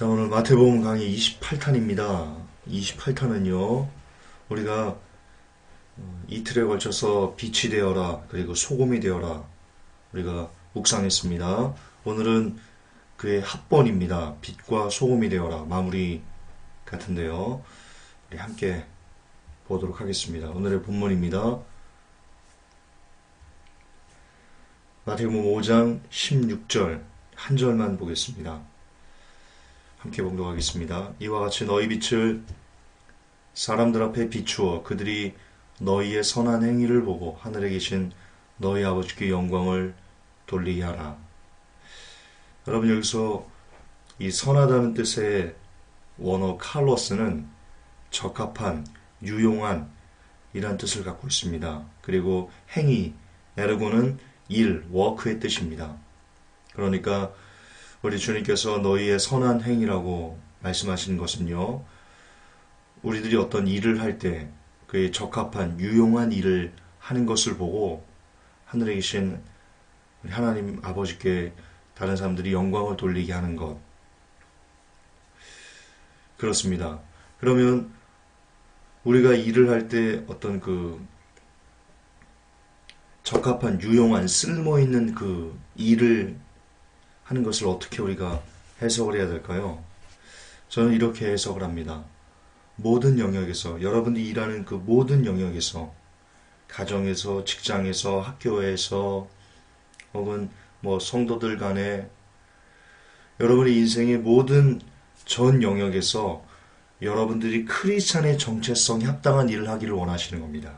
자, 오늘 마태복음 강의 28탄입니다. 28탄은요, 우리가 이틀에 걸쳐서 빛이 되어라, 그리고 소금이 되어라, 우리가 묵상했습니다. 오늘은 그의 합본입니다. 빛과 소금이 되어라, 마무리 같은데요. 우리 함께 보도록 하겠습니다. 오늘의 본문입니다. 마태복음 5장 16절, 한 절만 보겠습니다. 함께 봉독하겠습니다. 이와 같이 너희 빛을 사람들 앞에 비추어 그들이 너희의 선한 행위를 보고 하늘에 계신 너희 아버지께 영광을 돌리게 하라. 여러분, 여기서 이 선하다는 뜻의 원어 칼로스는 적합한, 유용한 이란 뜻을 갖고 있습니다. 그리고 행위, 에르고는 일, 워크의 뜻입니다. 그러니까 우리 주님께서 너희의 선한 행위라고 말씀하시는 것은요, 우리들이 어떤 일을 할 때 그의 적합한 유용한 일을 하는 것을 보고 하늘에 계신 우리 하나님 아버지께 다른 사람들이 영광을 돌리게 하는 것, 그렇습니다. 그러면 우리가 일을 할 때 어떤 그 적합한 유용한 쓸모있는 그 일을 하는 것을 어떻게 우리가 해석을 해야 될까요? 저는 이렇게 해석을 합니다. 모든 영역에서, 여러분들이 일하는 그 모든 영역에서, 가정에서, 직장에서, 학교에서, 혹은 성도들 간에, 여러분의 인생의 모든 전 영역에서 여러분들이 크리스찬의 정체성에 합당한 일을 하기를 원하시는 겁니다.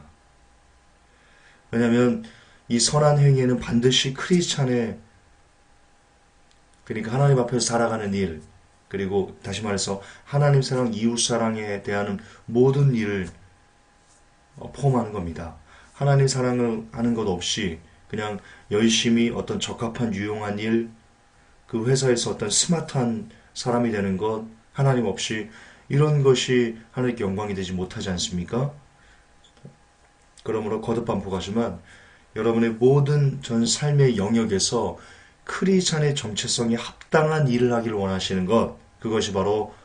왜냐하면 이 선한 행위에는 반드시 크리스찬의, 그러니까 하나님 앞에서 살아가는 일, 그리고 다시 말해서 하나님 사랑, 이웃 사랑에 대한 모든 일을 포함하는 겁니다. 하나님 사랑을 하는 것 없이 그냥 열심히 어떤 적합한 유용한 일, 그 회사에서 어떤 스마트한 사람이 되는 것, 하나님 없이 이런 것이 하나님께 영광이 되지 못하지 않습니까? 그러므로 거듭반복하지만 여러분의 모든 전 삶의 영역에서 크리스찬의 정체성에 합당한 일을 하기를 원하시는 것, 그것이 바로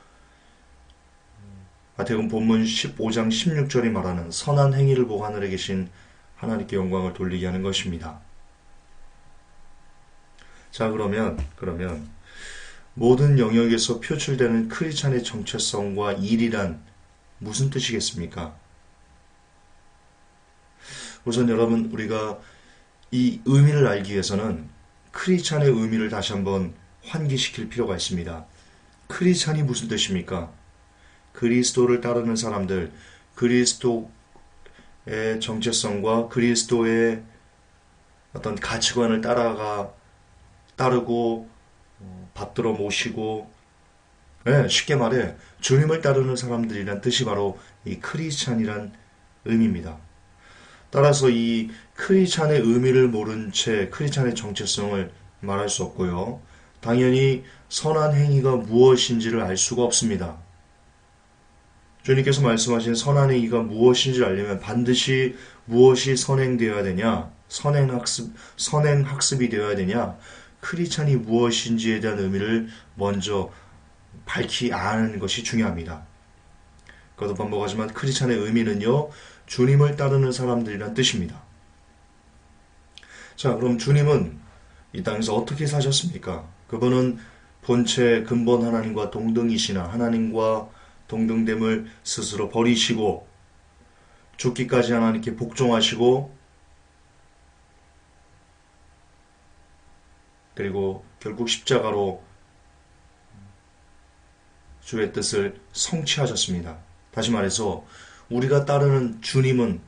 마태복음 본문 15장 16절이 말하는 선한 행위를 보고 하늘에 계신 하나님께 영광을 돌리게 하는 것입니다. 자, 그러면 모든 영역에서 표출되는 크리스찬의 정체성과 일이란 무슨 뜻이겠습니까? 우선 여러분, 우리가 이 의미를 알기 위해서는 크리스찬의 의미를 다시 한번 환기시킬 필요가 있습니다. 크리스찬이 무슨 뜻입니까? 그리스도를 따르는 사람들, 그리스도의 정체성과 그리스도의 어떤 가치관을 따르고 받들어 모시고, 쉽게 말해 주님을 따르는 사람들이란 뜻이 바로 이 크리스찬이란 의미입니다. 따라서 이 크리스찬의 의미를 모른 채 크리스찬의 정체성을 말할 수 없고요. 당연히 선한 행위가 무엇인지를 알 수가 없습니다. 주님께서 말씀하신 선한 행위가 무엇인지를 알려면 반드시 무엇이 선행되어야 되냐? 선행학습이 되어야 되냐? 크리스찬이 무엇인지에 대한 의미를 먼저 아는 것이 중요합니다. 거듭반복하지만 크리스찬의 의미는요, 주님을 따르는 사람들이란 뜻입니다. 자, 그럼 주님은 이 땅에서 어떻게 사셨습니까? 그분은 본체 근본 하나님과 동등이시나 하나님과 동등됨을 스스로 버리시고 죽기까지 하나님께 복종하시고, 그리고 결국 십자가로 주의 뜻을 성취하셨습니다. 다시 말해서 우리가 따르는 주님은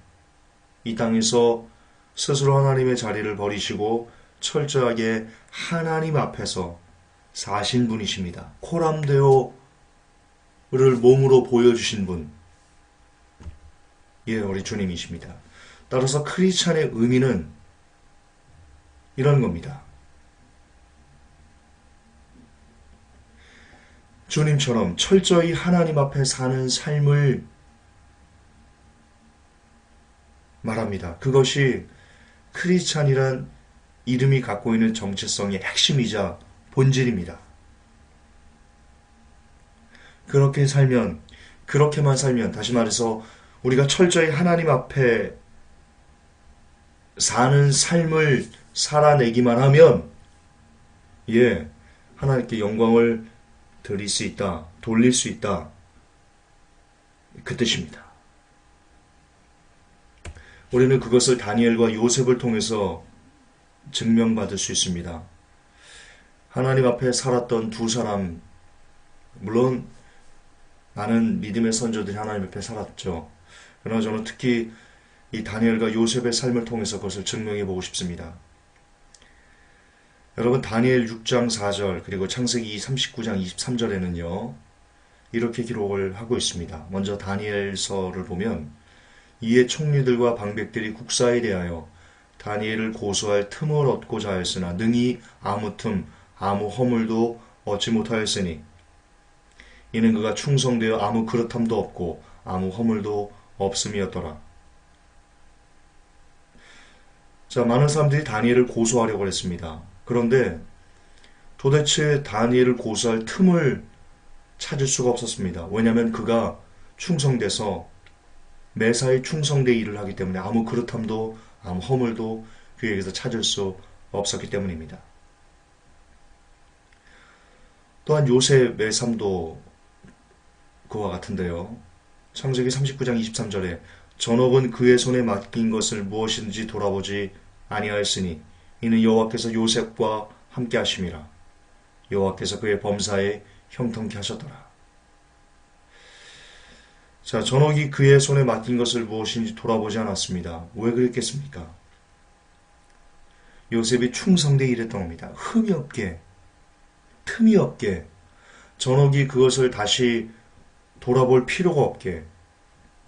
이 땅에서 스스로 하나님의 자리를 버리시고 철저하게 하나님 앞에서 사신 분이십니다. 코람데오를 몸으로 보여주신 분, 우리 주님이십니다. 따라서 크리스찬의 의미는 이런 겁니다. 주님처럼 철저히 하나님 앞에 사는 삶을 말합니다. 그것이 크리스찬이란 이름이 갖고 있는 정체성의 핵심이자 본질입니다. 그렇게 살면, 그렇게만 살면, 다시 말해서 우리가 철저히 하나님 앞에 사는 삶을 살아내기만 하면, 예, 하나님께 영광을 드릴 수 있다, 돌릴 수 있다. 그 뜻입니다. 우리는 그것을 다니엘과 요셉을 통해서 증명받을 수 있습니다. 하나님 앞에 살았던 두 사람, 물론 많은 믿음의 선조들이 하나님 앞에 살았죠. 그러나 저는 특히 이 다니엘과 요셉의 삶을 통해서 그것을 증명해 보고 싶습니다. 여러분, 다니엘 6장 4절 그리고 창세기 39장 23절에는요. 이렇게 기록을 하고 있습니다. 먼저 다니엘서를 보면 이에 총리들과 방백들이 국사에 대하여 다니엘을 고소할 틈을 얻고자 하였으나 능히 아무 틈 아무 허물도 얻지 못하였으니 이는 그가 충성되어 아무 그릇함도 없고 아무 허물도 없음이었더라. 자, 많은 사람들이 다니엘을 고소하려고 했습니다. 그런데 도대체 다니엘을 고소할 틈을 찾을 수가 없었습니다. 왜냐하면 그가 충성돼서 매사에 충성되 일을 하기 때문에 아무 그릇함도 아무 허물도 그에게서 찾을 수 없었기 때문입니다. 또한 요셉의 삶도 그와 같은데요. 창세기 39장 23절에 전업은 그의 손에 맡긴 것을 무엇인지 돌아보지 아니하였으니 이는 여호와께서 요셉과 함께 하심이라. 여호와께서 그의 범사에 형통케 하셨더라. 자, 전옥이 그의 손에 맡긴 것을 무엇인지 돌아보지 않았습니다. 왜 그랬겠습니까? 요셉이 충성되게 일했던 겁니다. 흠이 없게, 틈이 없게, 전옥이 그것을 다시 돌아볼 필요가 없게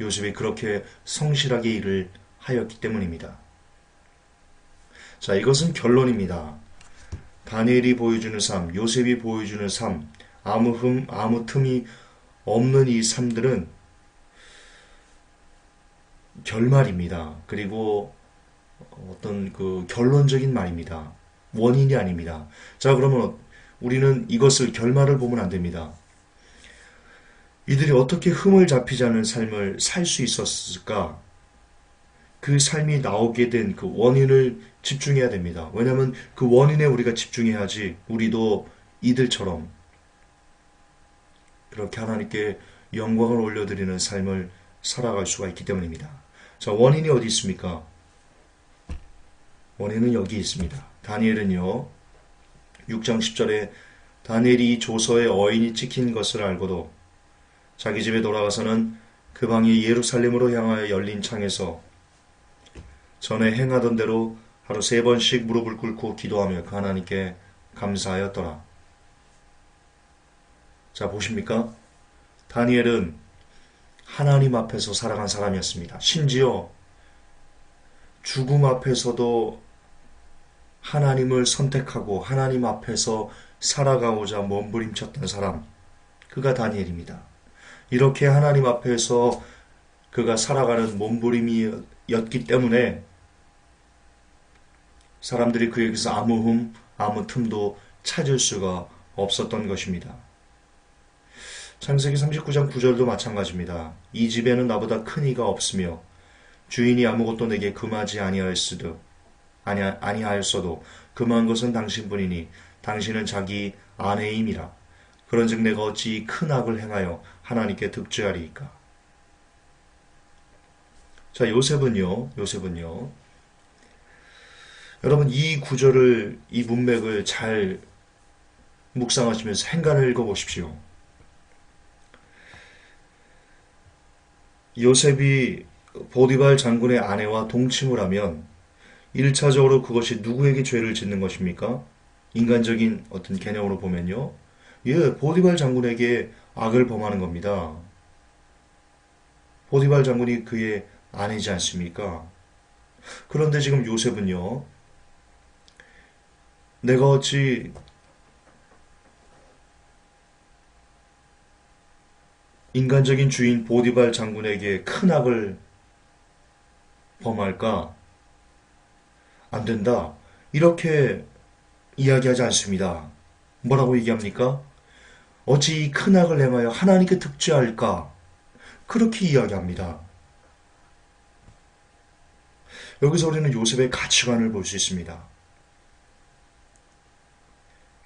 요셉이 그렇게 성실하게 일을 하였기 때문입니다. 자, 이것은 결론입니다. 다니엘이 보여주는 삶, 요셉이 보여주는 삶, 아무 흠, 아무 틈이 없는 이 삶들은 결말입니다. 그리고 어떤 그 결론적인 말입니다. 원인이 아닙니다. 자, 그러면 우리는 이것을 결말을 보면 안 됩니다. 이들이 어떻게 흠을 잡히지 않은 삶을 살 수 있었을까? 그 삶이 나오게 된 그 원인을 집중해야 됩니다. 왜냐하면 그 원인에 우리가 집중해야지 우리도 이들처럼 그렇게 하나님께 영광을 올려드리는 삶을 살아갈 수가 있기 때문입니다. 자, 원인이 어디 있습니까? 원인은 여기 있습니다. 다니엘은요, 6장 10절에 다니엘이 이 조서에 어인이 찍힌 것을 알고도 자기 집에 돌아가서는 그 방이 예루살렘으로 향하여 열린 창에서 전에 행하던 대로 하루 3번씩 무릎을 꿇고 기도하며 그 하나님께 감사하였더라. 자, 보십니까? 다니엘은 하나님 앞에서 살아간 사람이었습니다. 심지어 죽음 앞에서도 하나님을 선택하고 하나님 앞에서 살아가고자 몸부림쳤던 사람, 그가 다니엘입니다. 이렇게 하나님 앞에서 그가 살아가는 몸부림이었기 때문에 사람들이 그에게서 아무 흠, 아무 틈도 찾을 수가 없었던 것입니다. 창세기 39장 9절도 마찬가지입니다. 이 집에는 나보다 큰 이가 없으며 주인이 아무것도 내게 금하지 아니하였어도 금한 것은 당신뿐이니 당신은 자기 아내임이라. 그런즉 내가 어찌 큰 악을 행하여 하나님께 득죄하리이까. 자, 요셉은요. 여러분, 이 구절을, 이 문맥을 잘 묵상하시면서 행간을 읽어보십시오. 요셉이 보디발 장군의 아내와 동침을 하면 1차적으로 그것이 누구에게 죄를 짓는 것입니까? 인간적인 어떤 개념으로 보면요. 보디발 장군에게 악을 범하는 겁니다. 보디발 장군이 그의 아내지 않습니까? 그런데 지금 요셉은요. 내가 어찌 인간적인 주인 보디발 장군에게 큰 악을 범할까? 안 된다. 이렇게 이야기하지 않습니다. 뭐라고 얘기합니까? 어찌 이 큰 악을 행하여 하나님께 득죄할까? 그렇게 이야기합니다. 여기서 우리는 요셉의 가치관을 볼 수 있습니다.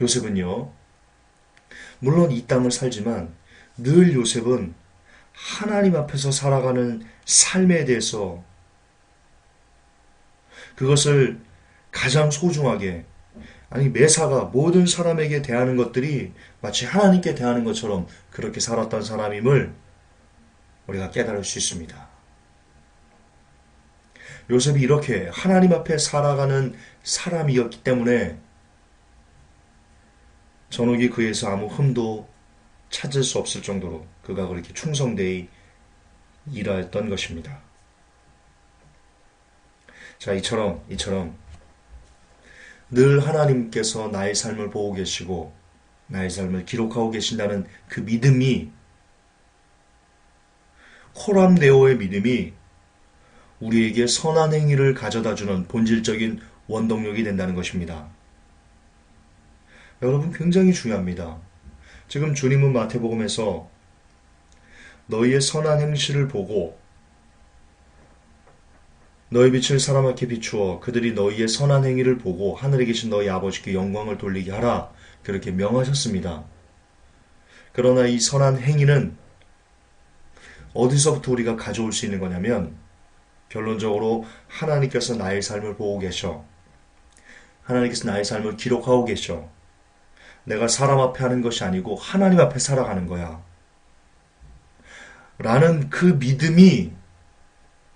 요셉은요, 물론 이 땅을 살지만 늘 요셉은 하나님 앞에서 살아가는 삶에 대해서 그것을 가장 소중하게, 아니 매사가 모든 사람에게 대하는 것들이 마치 하나님께 대하는 것처럼 그렇게 살았던 사람임을 우리가 깨달을 수 있습니다. 요셉이 이렇게 하나님 앞에 살아가는 사람이었기 때문에 전옥이 그에서 아무 흠도 찾을 수 없을 정도로 그가 그렇게 충성되이 일하였던 것입니다. 자, 이처럼 늘 하나님께서 나의 삶을 보고 계시고 나의 삶을 기록하고 계신다는 그 믿음이, 코람데오의 믿음이 우리에게 선한 행위를 가져다주는 본질적인 원동력이 된다는 것입니다. 여러분, 굉장히 중요합니다. 지금 주님은 마태복음에서 너희의 선한 행실을 보고 너희 빛을 사람 앞에 비추어 그들이 너희의 선한 행위를 보고 하늘에 계신 너희 아버지께 영광을 돌리게 하라, 그렇게 명하셨습니다. 그러나 이 선한 행위는 어디서부터 우리가 가져올 수 있는 거냐면, 결론적으로 하나님께서 나의 삶을 보고 계셔, 하나님께서 나의 삶을 기록하고 계셔, 내가 사람 앞에 하는 것이 아니고 하나님 앞에 살아가는 거야 라는 그 믿음이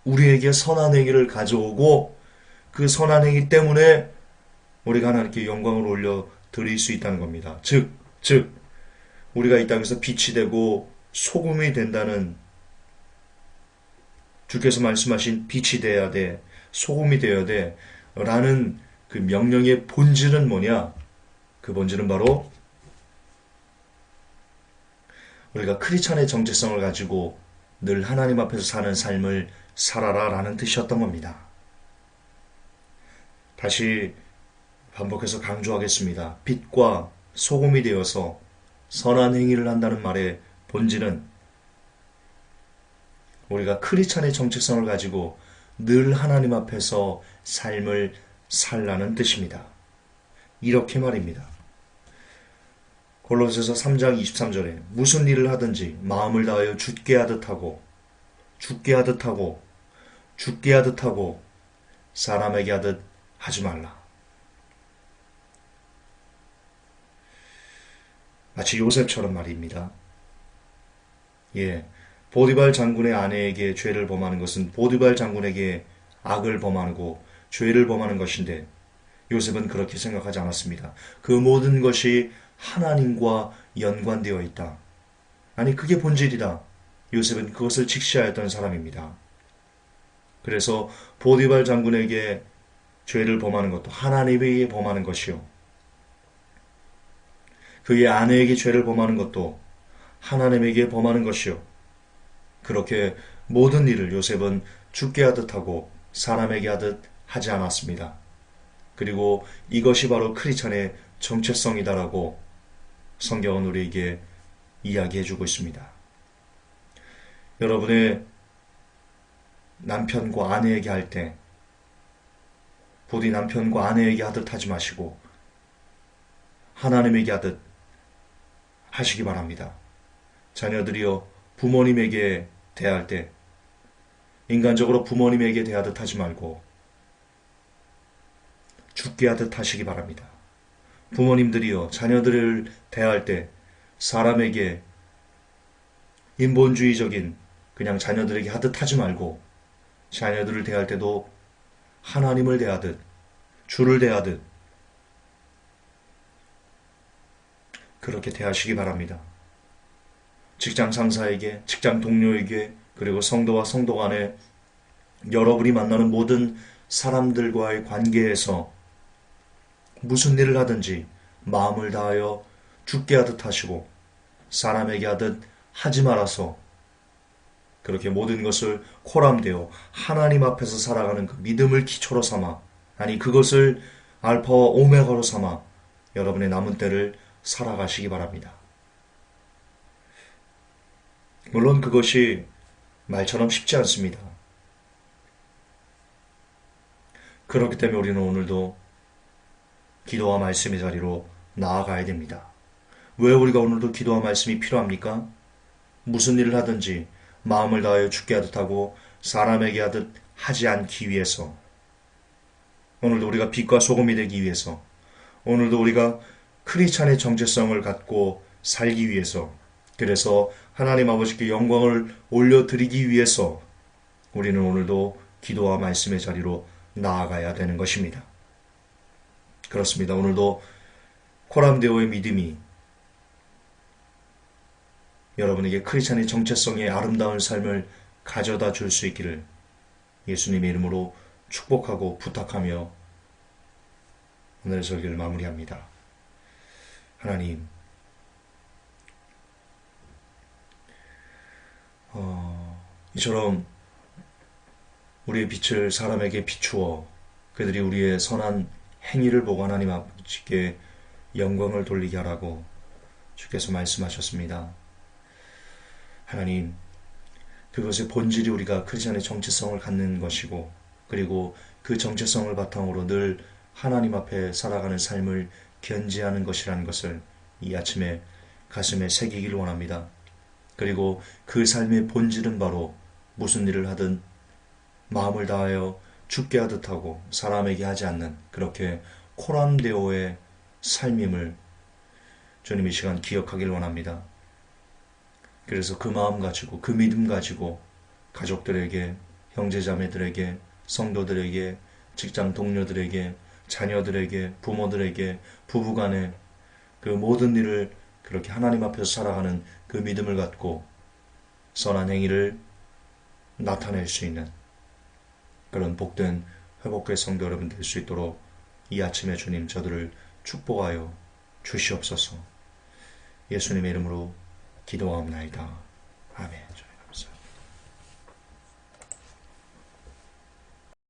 우리에게 선한 행위를 가져오고, 그 선한 행위 때문에 우리가 하나님께 영광을 올려 드릴 수 있다는 겁니다. 즉 우리가 이 땅에서 빛이 되고 소금이 된다는, 주께서 말씀하신 빛이 되어야 돼, 소금이 되어야 돼 라는 그 명령의 본질은 뭐냐? 그 본질은 바로 우리가 크리스찬의 정체성을 가지고 늘 하나님 앞에서 사는 삶을 살아라 라는 뜻이었던 겁니다. 다시 반복해서 강조하겠습니다. 빛과 소금이 되어서 선한 행위를 한다는 말의 본질은 우리가 크리스찬의 정체성을 가지고 늘 하나님 앞에서 삶을 살라는 뜻입니다. 이렇게 말입니다. 골로새서 3장 23절에 무슨 일을 하든지 마음을 다하여 죽게 하듯 하고 사람에게 하듯 하지 말라. 마치 요셉처럼 말입니다. 보디발 장군의 아내에게 죄를 범하는 것은 보디발 장군에게 악을 범하고 죄를 범하는 것인데, 요셉은 그렇게 생각하지 않았습니다. 그 모든 것이 하나님과 연관되어 있다. 아니, 그게 본질이다. 요셉은 그것을 직시하였던 사람입니다. 그래서 보디발 장군에게 죄를 범하는 것도 하나님에게 범하는 것이요, 그의 아내에게 죄를 범하는 것도 하나님에게 범하는 것이요, 그렇게 모든 일을 요셉은 죽게 하듯 하고 사람에게 하듯 하지 않았습니다. 그리고 이것이 바로 크리스찬의 정체성이다라고 성경은 우리에게 이야기해주고 있습니다. 여러분의 남편과 아내에게 할 때 부디 남편과 아내에게 하듯 하지 마시고 하나님에게 하듯 하시기 바랍니다. 자녀들이여 부모님에게 대할 때 인간적으로 부모님에게 대하듯 하지 말고 죽게 하듯 하시기 바랍니다. 부모님들이여 자녀들을 대할 때 사람에게 인본주의적인 그냥 자녀들에게 하듯 하지 말고 자녀들을 대할 때도 하나님을 대하듯 주를 대하듯 그렇게 대하시기 바랍니다. 직장 상사에게, 직장 동료에게, 그리고 성도와 성도 간에 여러분이 만나는 모든 사람들과의 관계에서 무슨 일을 하든지 마음을 다하여 죽게 하듯 하시고 사람에게 하듯 하지 말아서 그렇게 모든 것을 코람되어 하나님 앞에서 살아가는 그 믿음을 기초로 삼아, 아니 그것을 알파와 오메가로 삼아 여러분의 남은 때를 살아가시기 바랍니다. 물론 그것이 말처럼 쉽지 않습니다. 그렇기 때문에 우리는 오늘도 기도와 말씀의 자리로 나아가야 됩니다. 왜 우리가 오늘도 기도와 말씀이 필요합니까? 무슨 일을 하든지 마음을 다하여 죽게 하듯 하고 사람에게 하듯 하지 않기 위해서, 오늘도 우리가 빛과 소금이 되기 위해서, 오늘도 우리가 크리스찬의 정체성을 갖고 살기 위해서, 그래서 하나님 아버지께 영광을 올려드리기 위해서 우리는 오늘도 기도와 말씀의 자리로 나아가야 되는 것입니다. 그렇습니다. 오늘도 코람데오의 믿음이 여러분에게 크리스찬의 정체성의 아름다운 삶을 가져다 줄 수 있기를 예수님의 이름으로 축복하고 부탁하며 오늘의 설교를 마무리합니다. 하나님, 이처럼 우리의 빛을 사람에게 비추어 그들이 우리의 선한 행위를 보고 하나님 아버지께 영광을 돌리게 하라고 주께서 말씀하셨습니다. 하나님, 그것의 본질이 우리가 크리스천의 정체성을 갖는 것이고, 그리고 그 정체성을 바탕으로 늘 하나님 앞에 살아가는 삶을 견지하는 것이라는 것을 이 아침에 가슴에 새기길 원합니다. 그리고 그 삶의 본질은 바로 무슨 일을 하든 마음을 다하여 죽게 하듯 하고 사람에게 하지 않는 그렇게 코람데오의 삶임을 주님 이 시간 기억하길 원합니다. 그래서 그 마음 가지고 그 믿음 가지고 가족들에게, 형제자매들에게, 성도들에게, 직장 동료들에게, 자녀들에게, 부모들에게, 부부간에 그 모든 일을 그렇게 하나님 앞에서 살아가는 그 믿음을 갖고 선한 행위를 나타낼 수 있는 그런 복된 회복의 성도 여러분 될 수 있도록 이 아침에 주님 저들을 축복하여 주시옵소서. 예수님의 이름으로 기도하옵나이다. 아멘.